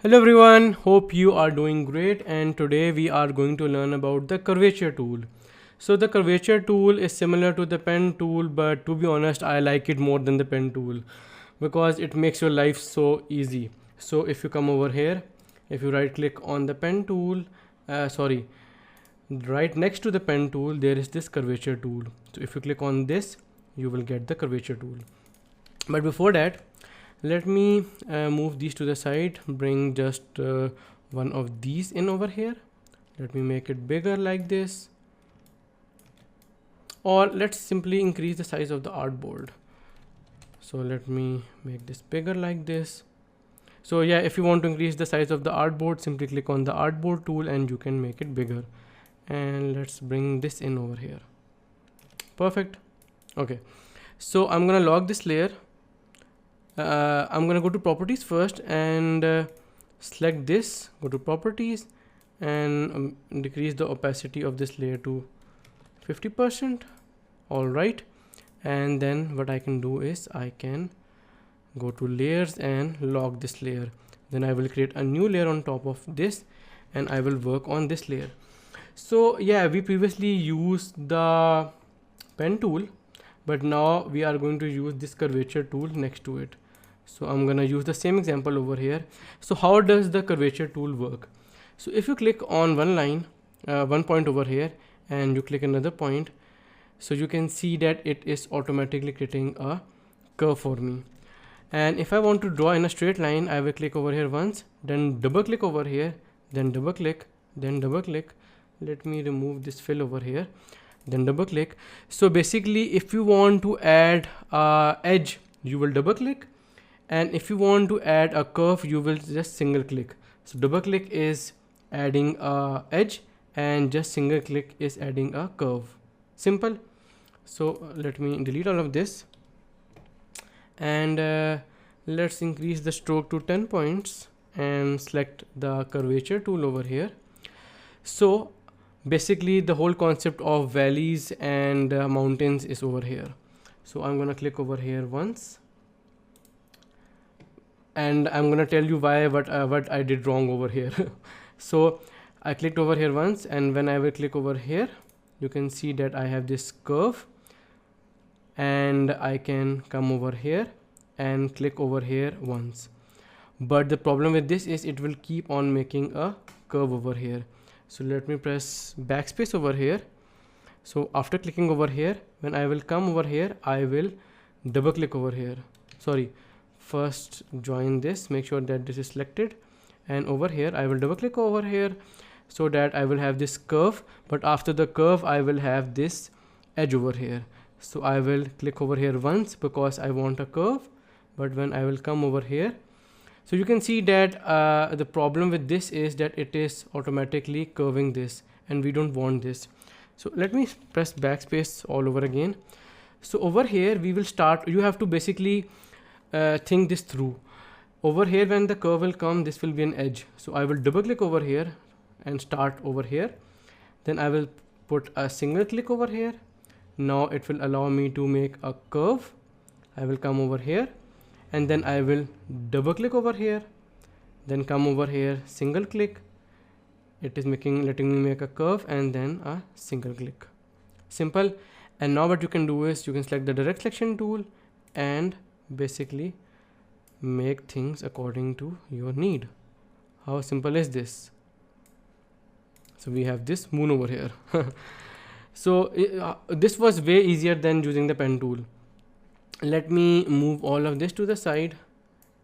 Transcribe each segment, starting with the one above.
Hello everyone, hope you are doing great, and today we are going to learn about the curvature tool. So the curvature tool is similar to the pen tool, but to be honest I like it more than the pen tool because it makes your life so easy. So if you come over here, if you right click on the pen tool, right next to the pen tool there is this curvature tool. So if you click on this, you will get the curvature tool. But before that, let me move these to the side, bring just one of these in over here. Let me make it bigger like this, or let's simply increase the size of the artboard. So let me make this bigger like this. So yeah, if you want to increase the size of the artboard, simply click on the artboard tool and you can make it bigger. And let's bring this in over here. Perfect. Okay, so I'm gonna lock this layer. I'm gonna go to properties first and select this, go to properties and decrease the opacity of this layer to 50%. All right, and then what I can do is I can go to layers and lock this layer. Then I will create a new layer on top of this and I will work on this layer. So yeah, we previously used the pen tool, but now we are going to use this curvature tool next to it. So I'm gonna use the same example over here. So how does the curvature tool work? So if you click on one line, one point over here, and you click another point, so you can see that it is automatically creating a curve for me. And if I want to draw in a straight line, I will click over here once, then double click over here, then double click, then double click. Let me remove this fill over here, then double click. So basically if you want to add a edge, you will double click, and if you want to add a curve, you will just single click. So double click is adding a edge and just single click is adding a curve. Simple. So let me delete all of this and let's increase the stroke to 10 points and select the curvature tool over here. So basically the whole concept of valleys and mountains is over here. So I'm gonna click over here once and I'm gonna tell you why what I did wrong over here. So I clicked over here once, and when I will click over here, you can see that I have this curve, and I can come over here and click over here once. But the problem with this is it will keep on making a curve over here. So let me press backspace over here. So after clicking over here, when I will come over here, I will double click over here. Sorry, first join this, make sure that this is selected, and over here I will double click over here so that I will have this curve, but after the curve I will have this edge over here. So I will click over here once because I want a curve, but when I will come over here, so you can see that the problem with this is that it is automatically curving this and we don't want this. So let me press backspace all over again. So over here we will start, you have to basically think this through. Over here when the curve will come, this will be an edge. So I will double click over here and start over here. Then I will put a single click over here. Now it will allow me to make a curve. I will come over here and then I will double click over here, then come over here, single click. It is letting me make a curve and then a single click. Simple. And now what you can do is you can select the direct selection tool and basically make things according to your need. How simple is this? So we have this moon over here. So this was way easier than using the pen tool. Let me move all of this to the side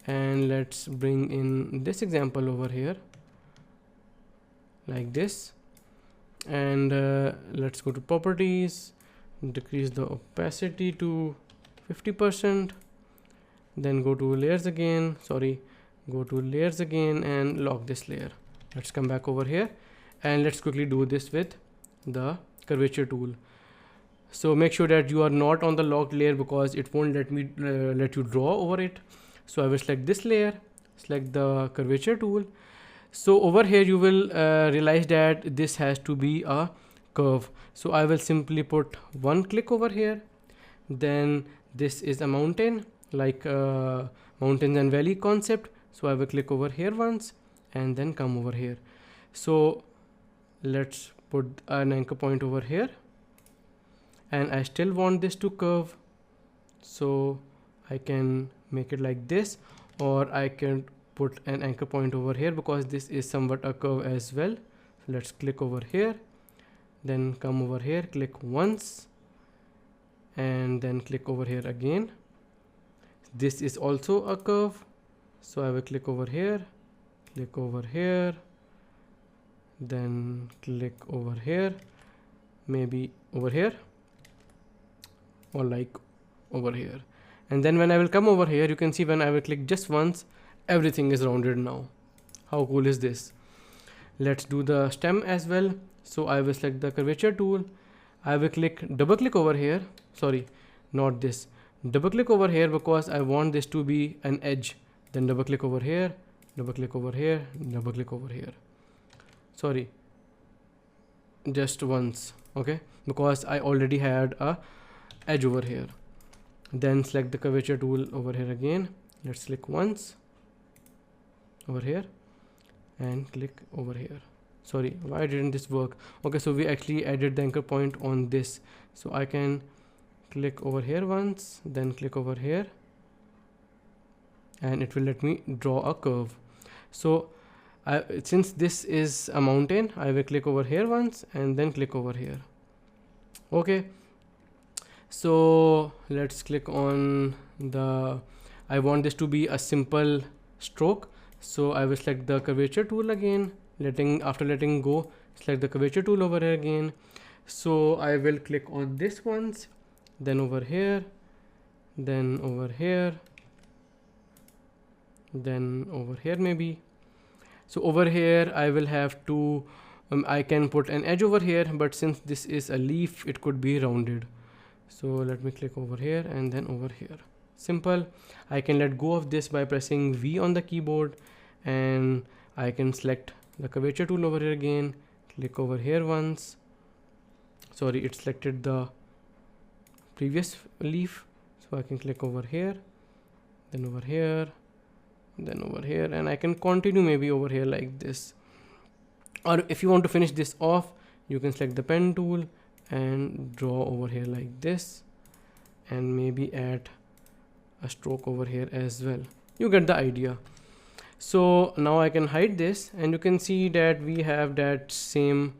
and let's bring in this example over here like this, and let's go to properties, decrease the opacity to 50%, then go to layers again, go to layers again and lock this layer. Let's come back over here and let's quickly do this with the curvature tool. So make sure that you are not on the locked layer because it won't let me let you draw over it. So I will select this layer, select the curvature tool. So over here you will realize that this has to be a curve. So I will simply put one click over here. Then this is a mountain, like mountains and valley concept. So I will click over here once, and then come over here. So let's put an anchor point over here, and I still want this to curve, so I can make it like this, or I can put an anchor point over here because this is somewhat a curve as well. So let's click over here, then come over here, click once, and then click over here again. This is also a curve, so I will click over here, click over here, then click over here, maybe over here, or like over here. And then when I will come over here, you can see when I will click just once, everything is rounded now. How cool is this? Let's do the stem as well. So I will select the curvature tool. I will double click over here. Sorry, not this. Double click over here because I want this to be an edge. Then double click over here, double click over here, double click over here. Sorry, just once. Okay, because I already had a edge over here. Then select the curvature tool over here again. Let's click once over here and click over here. Sorry, why didn't this work? Okay, so we actually added the anchor point on this, so I can click over here once, then click over here, and it will let me draw a curve. So since this is a mountain, I will click over here once and then click over here. Okay, so let's click on the, I want this to be a simple stroke, so I will select the curvature tool again, after letting go, select the curvature tool over here again. So I will click on this once, then over here, then over here, then over here maybe. So over here I will have to I can put an edge over here, but since this is a leaf, it could be rounded. So let me click over here and then over here. Simple. I can let go of this by pressing V on the keyboard, and I can select the curvature tool over here again, click over here once. Sorry, it selected the previous leaf, so I can click over here, then over here, then over here, and I can continue maybe over here like this. Or if you want to finish this off, you can select the pen tool and draw over here like this, and maybe add a stroke over here as well. You get the idea. So now I can hide this, and you can see that we have that same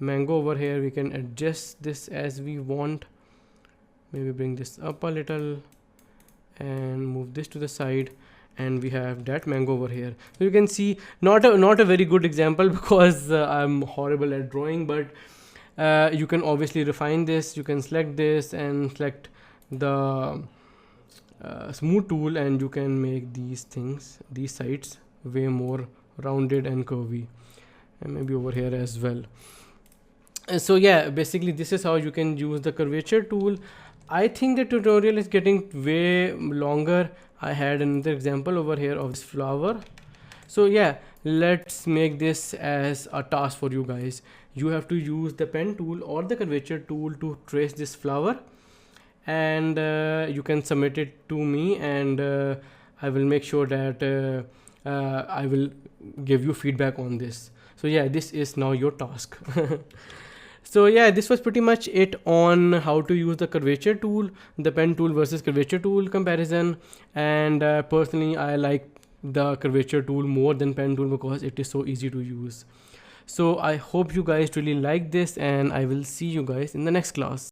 mango over here. We can adjust this as we want, maybe bring this up a little and move this to the side, and we have that mango over here. So you can see, not a very good example because I'm horrible at drawing, but you can obviously refine this. You can select this and select the smooth tool, and you can make these sides way more rounded and curvy, and maybe over here as well. So yeah, basically this is how you can use the curvature tool. I think the tutorial is getting way longer. I had another example over here of this flower. So yeah, let's make this as a task for you guys. You have to use the pen tool or the curvature tool to trace this flower, and you can submit it to me, and I will make sure that I will give you feedback on this. So yeah, this is now your task. So yeah, this was pretty much it on how to use the curvature tool, the pen tool versus curvature tool comparison. And personally, I like the curvature tool more than pen tool because it is so easy to use. So I hope you guys really like this, and I will see you guys in the next class.